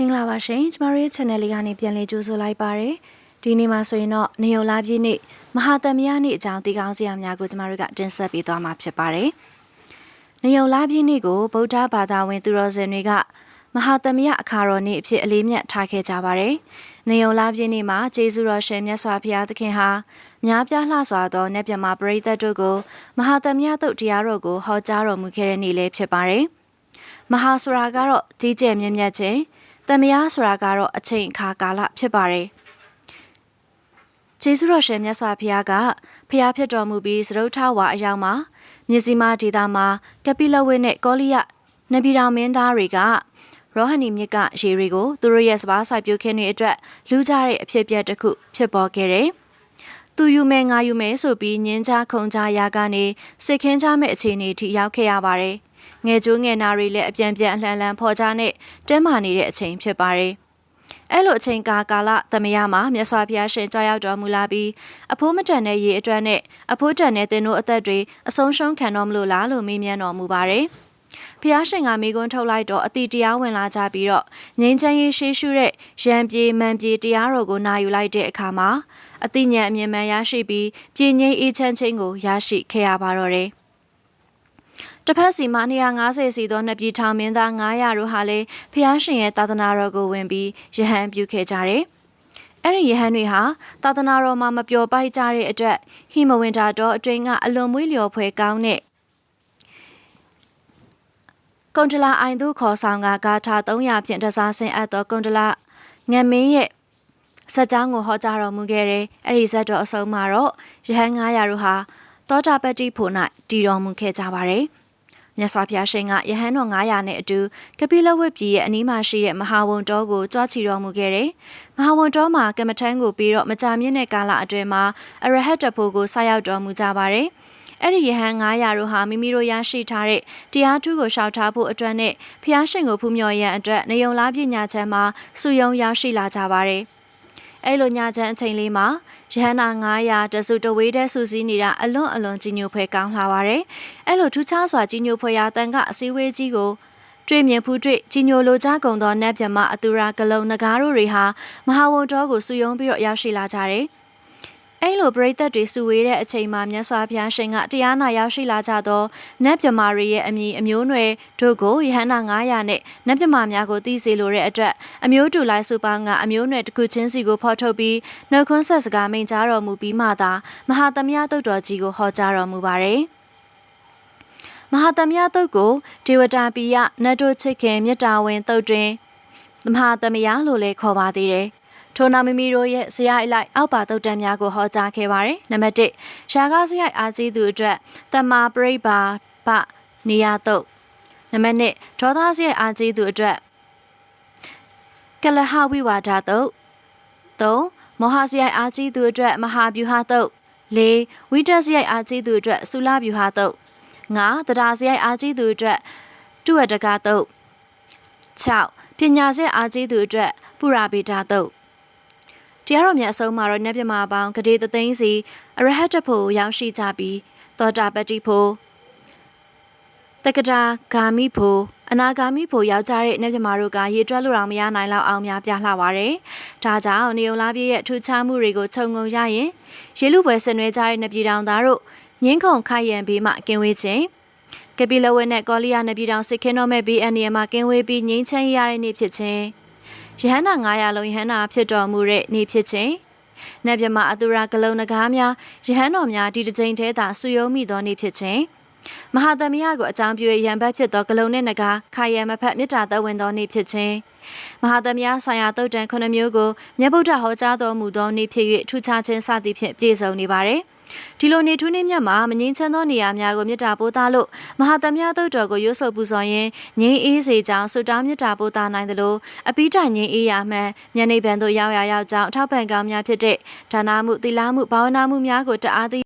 မင်္ဂလာပါရှင်ကျမတို့ရဲ့ channel လေးကနေပြန်လည်ကြိုဆိုလိုက်ပါရစေဒီနေ့မှာဆိုရင်တော့နေုံလာပြည့်နေ့မဟာသမယနေ့အကြောင်းသိကောင်းစရာများကိုကျမတို့ကတင်ဆက်ပေးသွားမှာဖြစ်ပါတယ်နေုံလာပြည့်နေ့ကိုဗုဒ္ဓဘာသာဝင်သူတော်စင်တွေကမဟာသမယအခါတော်နေ့အဖြစ်အလေးမြတ်ထားခဲ့ကြပါတယ်နေုံလာပြည့်နေ့မှာကျေးဇူးတော်ရှင်မြတ်စွာဘုရားသခင်ဟာများပြားလှစွာသောနတ်မြတ်ပရိသတ်တို့ကိုမဟာသမယတုတ်တရားတော်ကိုဟောကြားတော်မူခဲ့တဲ့နေ့လည်းဖြစ်ပါတယ်မဟာဆိုတာကတော့ကြီးကျယ်မြတ်မြတ်ခြင်းသမယဆိုတာကတော့အချိန်အခါကာလဖြစ်ပါတယ်။ကျေးဇူးတော်ရှင်မြတ်စွာဘုရားကဖျားဖြစ်တော်မူပြီးစရုထဝါအရောက်မှာမြစီမာဒေတာမှာကပိလဝိနဲ့ကောလိယနဗီတော်မင်းသားတွေကရောဟဏီမြစ်ကရေတွေကိုသူတို့ရဲ့စပါးစိုက်ပျိုးခင်းတွေအတွက်လူကြတဲ့အဖြစ်အပျက်တစ်ခုဖြစ်ပေါ်ခဲ့တယ်။သူယူမယ်ငါယူမယ်ဆိုပြီးညင်းချခုံချရာကနေစစ်ခင်းချမဲ့အခြေအနေထိရောက်ခဲ့ရပါတယ်။ငယ်ကျိုးငယ်နာတွေလည်းအပြန်ပြန်အလှန်လှန်ဖော်ကြနဲ့တဲမာနေတဲ့အချိန်ဖြစ်ပါတယ်။အဲ့လိုအချိန်ကာလသမယမှာမြတ်စွာဘုရားရှင်ကြွရောက်တော်မူလာပြီးအဖိုးမတန်တဲ့ရေအတွက်နဲ့အဖိုးတန်တဲ့သင်တို့အသက်တွေအဆုံးရှုံးခံတော်မလို့လားလို့မေးမြန်းတော်မူပါတယ်။ဘုရားရှင်ကမိကွန်းထုတ်လိုက်တော့အတိတရားဝင်လာကြပြီးတော့ငြိမ်းချမ်းရေးရှိရှုတဲ့ရံပြေမှန်ပြေတရားတော်ကိုနာယူလိုက်တဲ့အခါမှာအတိညာအမြင်မှန်ရရှိပြီးပြည်ငြိမ်းအေးချမ်းခြင်းကိုရရှိခဲ့ရပါတော့တယ်။တစ်ဖက်စီမှာ250စီသောနှစ်ပြည်ထောင်မင်းသား900တို့ဟာလည်းဖျားရှင်ရဲ့သာသနာတော်ကိုဝင်ပြီးယဟန်ပြုခဲ့ကြတယ်။အဲ့ဒီယဟန်တွေဟာသာသနာတော်မှာမပျော်ပိုက်ကြတဲ့အတွက်ဟိမဝန္တာတော်အတွင်းကအလွန်မွေးလျော်ဖွယ်ကောင်းတဲ့ကွန်တလာအိုင်သူခေါ်ဆောင်ကဂါထာ300ဖြင့်တစားဆင်အပ်သောကွန်တလာငမင်းရဲ့စက်ကြောင်းကိုဟောကြားတော်မူခဲ့တယ်။အဲ့ဒီဇက်တော်အဆုံးမှာတော့ယဟန်900တို့ဟာတောတာပတ္တိဖို့၌တည်တော်မူခဲ့ကြပါတယ်။မြတ်စွာဘုရားရှင်ကယဟန်တော်900နဲ့အတူကပိလဝတ်ပြည်ရဲ့အနီးမှာရှိတဲ့မဟာဝံတောကိုကြွားချီတော်မူခဲ့တယ်။မဟာဝံတောမှာကမ္မထမ်းကိုပြီးတော့မကြာမြင့်တဲ့ကာလအတွင်းမှာအရဟတ်တဖို့ကိုဆက်ရောက်တော်မူကြပါတယ်။အဲ့ဒီယဟန်900တို့ဟာမိမိတို့ရရှိထားတဲ့တရားထုကိုရှောက်ထားဖို့အတွက်နဲ့ဘုရားရှင်ကိုဖူးမြော်ရန်အတွက်နေုံလားပညာချမ်းမှာစုယုံရောက်ရှိလာကြပါတယ်။အဲ့လိုညချမ်းအချိန်လေးမှာယဟန္တာ900တစုတဝေးတဲ့စူးစီးနေတာအလွန်ကြီးညိုဖွယ်ကောင်းလာပါတယ်။အဲ့လိုထူးခြားစွာကြီးညိုဖွယ်ရာတန်ကအစည်းအဝေးကြီးကိုတွေ့မြင်ဖူးတွေ့ကြီးညိုလိုကြကုန်သောနတ်မြမအတူရာဂလုံးငကားတို့တွေဟာမဟာဝံတောကိုစုယုံပြီးတော့ရောက်ရှိလာကြတယ်။အဲ့လိုပရိသတ်တွေစုဝေးတဲ့အချိန်မှာမြတ်စွာဘုရားရှင်ကတရားနာရောက်ရှိလာကြသောနတ်မြမတွေရဲ့အမည်အမျိုးနွယ်တို့ကိုယဟန္တာ900နဲ့နတ်မြမများကိုသိစေလိုတဲ့အတွက်အမျိုးတူလိုက်စုပေါင်းကအမျိုးနွယ်တစ်ခုချင်းစီကိုဖော်ထုတ်ပြီးနှုတ်ခွန်းဆက်စကားမိန့်ကြားတော်မူပြီးမှသာမဟာသမယတုတ်တော်ကြီးကိုဟောကြားတော်မူပါတယ်။မဟာသမယတုတ်ကိုဒေဝတာပိယနတ်တို့ချစ်ခင်မြတ်တာဝင်တုတ်တွင်မဟာသမယလို့လည်းခေါ်ပါသေးတယ်။ထိုနာမီမီတို့ရဲ့ဇယိုက်လိုက်အောက်ပါတုတ်တန်များကိုဟောကြားခဲ့ပါတယ်။နံပါတ်1ရှားကားဇယိုက်အားကြီးသူအတွက်တမ္မာပရိပ္ပါပနေယတုတ်နံပါတ်2ဒေါသဇယိုက်အားကြီးသူအတွက်ကလဟဝိဝါဒတုတ်3မောဟဇယိုက်အားကြီးသူအတွက်မဟာဗျူဟာတုတ်4ဝိတ္တဇယိုက်အားကြီးသူအတွက်သုလဗျူဟာတုတ်5တရားဇယိုက်အားကြီးသူအတွက်တုဝတ္တကတုတ်6ပညာဇယိုက်အားကြီးသူအတွက်ပုရဗေဒတုတ်တရားတော်မြတ်အဆုံးမှာတော့နတ်မြမပေါင်းဂဒေသသိန်းစီအရဟတဖို့ရောက်ရှိကြပြီးသောတာပတ္တိဖို့တက္ကတာဂါမိဖို့အနာဂါမိဖို့ရောက်ကြတဲ့နတ်မြမတို့ကရေတွက်လို့တော့မရနိုင်လောက်အောင်များပြားလှပါတယ်။ဒါကြောင့်နေုံလားပြည့်ရဲ့ထူးခြားမှုတွေကိုခြုံငုံရရင်ရေလူပွဲဆင်နွှဲကြတဲ့နပြည်တော်သားတို့ငင်းခုန်ခိုက်ရန်ဘေးမှကင်းဝေးခြင်းကပိလဝဲနဲ့ကောလိယနပြည်တော်စစ်ခင်းတော်မဲ့ဘေးအန္တရာယ်မှကင်းဝေးပြီးငြိမ်းချမ်းရတဲ့နေ့ဖြစ်ခြင်းယဟန္တာ900လုံးယဟန္တာဖြစ်တော်မူတဲ့နေ့ဖြစ်ခြင်းနတ်မြမအတူရာဂလုံးငကားများယဟန်တော်များဒီတစ်ကြိမ်တည်းသာစုယုံမိသောနေ့ဖြစ်ခြင်းမဟာသမယကိုအကြောင်းပြုရန်ဘတ်ဖြစ်သောဂလုံးနှင့်ငကားခိုင်ရန်မဖက်မြတ်တာသက်ဝင်သောနေ့ဖြစ်ခြင်းမဟာသမယဆိုင်ရာတုတ်တန်9မျိုးကိုမြတ်ဗုဒ္ဓဟောကြားတော်မူသောနေ့ဖြစ်၍ထူးခြားခြင်းစသည်ဖြင့်ပြည့်စုံနေပါသည်ဒီလိုနေထူးနေမြတ်မှာမငြိမ်းချမ်းသောနေရာများကိုမြတ်တာပို့သားလို့မဟာသမယတုတ်တော်ကိုရွတ်ဆိုပူဇော်ရင်းငြိမ်းအေးစေကြောင်းဆုတောင်းမြတ်တာပို့သားနိုင်သလိုအပိတိုင်ငြိမ်းအေးရာမှန်ဉာဏ်နိဗ္ဗာန်သို့ရောက်ကြောင်းအထောက်ပံ့ကောင်းများဖြစ်တဲ့ဒါနမှုသီလမှုဘာဝနာမှုများကိုတအား